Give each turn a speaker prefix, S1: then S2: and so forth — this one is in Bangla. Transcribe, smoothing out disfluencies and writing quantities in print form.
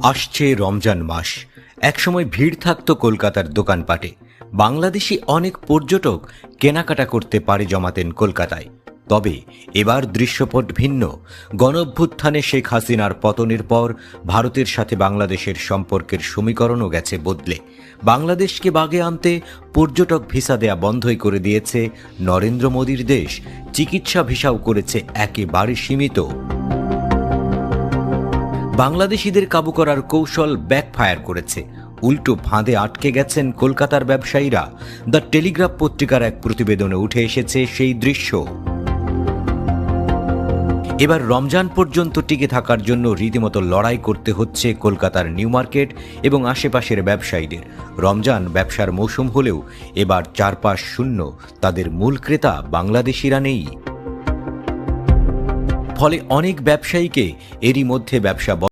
S1: আসছে রমজান মাস। একসময় ভিড় থাকতো কলকাতার দোকানপাটে। বাংলাদেশি অনেক পর্যটক কেনাকাটা করতে পাড়ি জমাতেন কলকাতায়। তবে এবার দৃশ্যপট ভিন্ন। গণঅভ্যুত্থানে শেখ হাসিনার পতনের পর ভারতের সাথে বাংলাদেশের সম্পর্কের সমীকরণও গেছে বদলে। বাংলাদেশকে বাগে আনতে পর্যটক ভিসা দেয়া বন্ধই করে দিয়েছে নরেন্দ্র মোদীর দেশ। চিকিৎসা ভিসাও করেছে একেবারে সীমিত। বাংলাদেশিদের কাবু করার কৌশল ব্যাকফায়ার করেছে। উল্টো ফাঁদে আটকে গেছেন কলকাতার ব্যবসায়ীরা। দ্য টেলিগ্রাফ পত্রিকার এক প্রতিবেদনে উঠে এসেছে সেই দৃশ্য। এবার রমজান পর্যন্ত টিকে থাকার জন্য রীতিমতো লড়াই করতে হচ্ছে কলকাতার নিউ মার্কেট এবং আশেপাশের ব্যবসায়ীদের। রমজান ব্যবসার মৌসুম হলেও এবার চারপাশ শূন্য, তাদের মূল ক্রেতা বাংলাদেশিরা নেই। ফলে অনেক ব্যবসায়ীকে এরই মধ্যে ব্যবসা